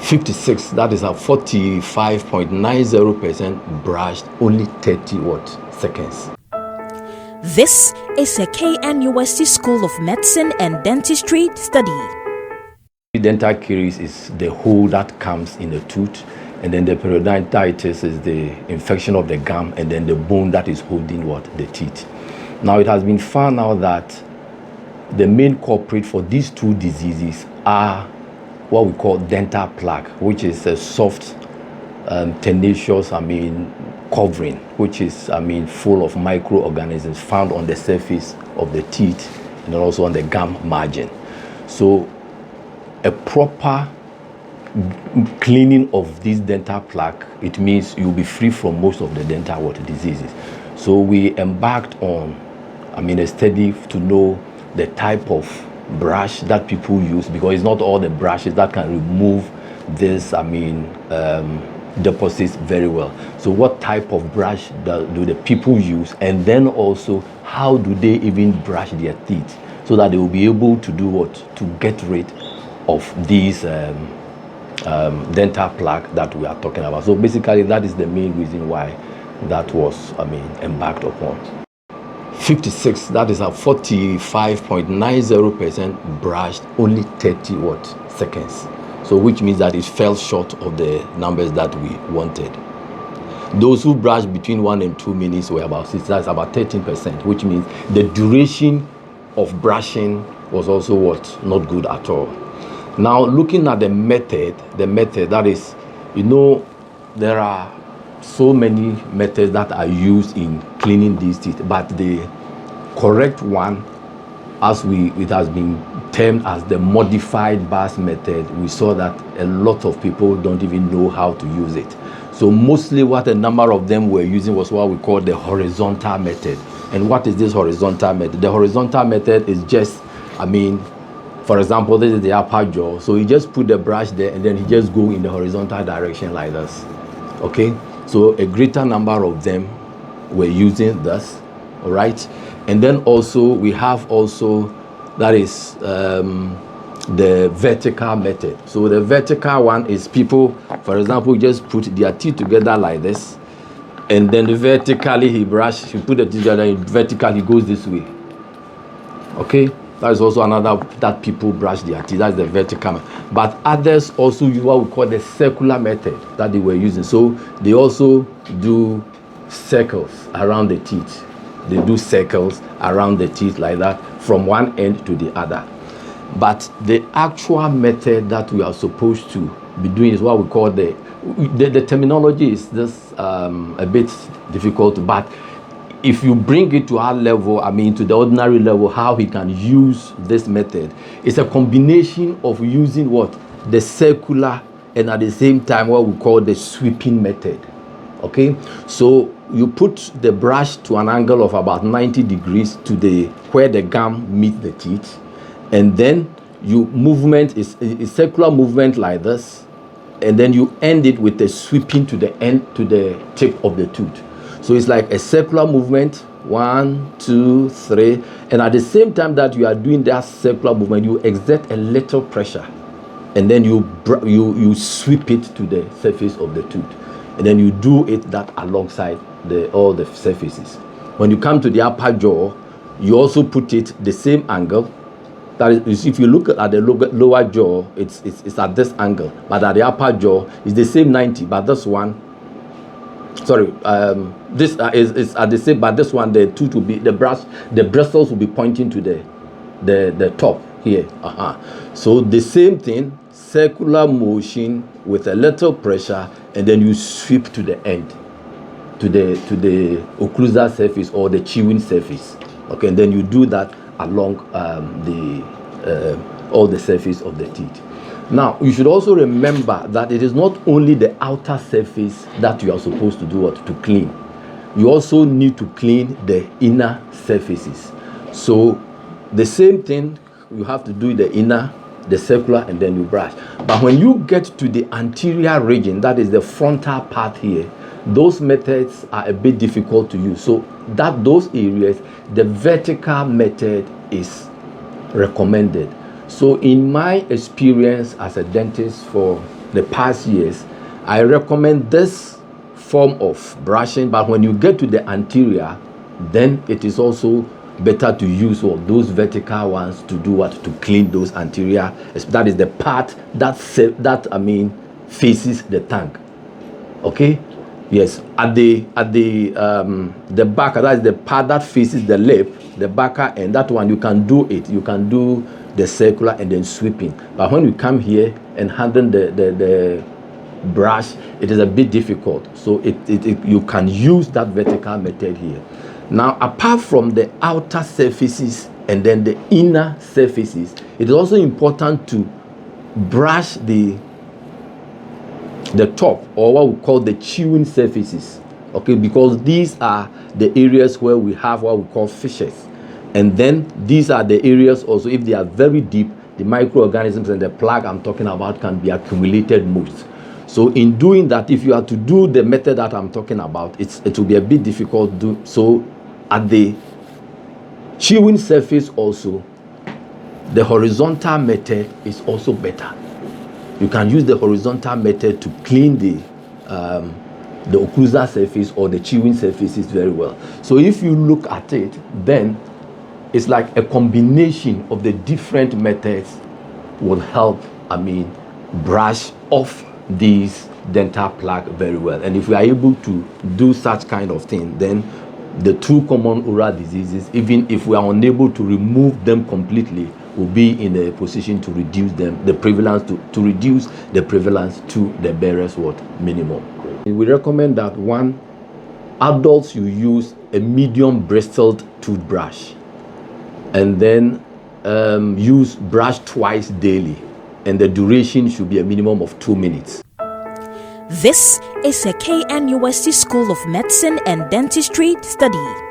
56, that is a 45.90% brushed, only 30 seconds. This is a KNUST School of Medicine and Dentistry study. Dental caries is the hole that comes in the tooth, and then the periodontitis is the infection of the gum, and then the bone that is holding the teeth. Now it has been found out that the main culprit for these two diseases are what we call dental plaque, which is a soft, tenacious, covering, which is, full of microorganisms found on the surface of the teeth and also on the gum margin. So a proper cleaning of this dental plaque, it means you'll be free from most of the dental diseases. So we embarked on, a study to know the type of brush that people use, because it's not all the brushes that can remove this, deposits very well. So what type of brush do the people use, and then also how do they even brush their teeth so that they will be able to do what? To get rid of these dental plaque that we are talking about. So basically that is the main reason why that was embarked upon. 56, that is a 45.90% brushed, only 30 seconds. So which means that it fell short of the numbers that we wanted. Those who brushed between 1 and 2 minutes were about 6, that's about 13%, which means the duration of brushing was also not good at all. Now looking at the method that is, there are so many methods that are used in cleaning these teeth, but the correct one, as it has been termed as the modified bars method, we saw that a lot of people don't even know how to use it. So mostly what a number of them were using was what we call the horizontal method. And what is this horizontal method? The horizontal method is just, for example, this is the upper jaw. So you just put the brush there and then you just go in the horizontal direction like this. Okay? So a greater number of them were using this, all right? And then also we have that is the vertical method. So the vertical one is people, for example, just put their teeth together like this, and then vertically he put the teeth together, and vertically goes this way. Okay? That is also another that people brush their teeth. That's the vertical method. But others also use what we call the circular method that they were using. So they also do circles around the teeth. They do circles around the teeth like that from one end to the other. But the actual method that we are supposed to be doing is what we call the terminology is just a bit difficult, but if you bring it to our level, to the ordinary level, how he can use this method, it's a combination of using the circular and at the same time what we call the sweeping method. Okay, so you put the brush to an angle of about 90 degrees to where the gum meets the teeth, and then movement is a circular movement like this, and then you end it with a sweeping to the end, to the tip of the tooth. So it's like a circular movement, 1, 2, 3, and at the same time that you are doing that circular movement, you exert a little pressure, and then you sweep it to the surface of the tooth, and then you do it that alongside all the surfaces. When you come to the upper jaw, you also put it the same angle. That is, if you look at the lower jaw, it's at this angle, but at the upper jaw is the same 90, but this one. This is at the same, but this one the tooth will be the bristles will be pointing to the top here. So the same thing, circular motion with a little pressure, and then you sweep to the end, to the occlusal surface or the chewing surface. Okay, and then you do that along all the surface of the teeth. Now, you should also remember that it is not only the outer surface that you are supposed to do to clean. You also need to clean the inner surfaces. So the same thing, you have to do the inner, the circular, and then you brush. But when you get to the anterior region, that is the frontal part here, those methods are a bit difficult to use. So those areas, the vertical method is recommended. So in my experience as a dentist for the past years, I recommend this form of brushing, but when you get to the anterior, then it is also better to use those vertical ones to do what? To clean those anterior. That is the part that faces the tank. Okay. Yes, at the back, that is the part that faces the lip, the back, and that one you can do it. You can do the circular and then sweeping. But when you come here and handle the brush, it is a bit difficult. So you can use that vertical method here. Now, apart from the outer surfaces and then the inner surfaces, it is also important to brush the top, or what we call the chewing surfaces, okay, because these are the areas where we have what we call fissures, and then these are the areas also, if they are very deep, the microorganisms and the plaque I'm talking about can be accumulated most. So in doing that, if you are to do the method that I'm talking about, it will be a bit difficult to do. So at the chewing surface also, the horizontal method is also better. You can use the horizontal method to clean the occlusal surface or the chewing surfaces very well. So if you look at it, then it's like a combination of the different methods will help, brush off these dental plaque very well. And if we are able to do such kind of thing, then the two common oral diseases, even if we are unable to remove them completely, will be in a position to reduce them, the prevalence to reduce the prevalence to the barest minimum. We recommend that adults you use a medium bristled toothbrush, and then use brush twice daily, and the duration should be a minimum of 2 minutes. This is a KNUST School of Medicine and Dentistry study.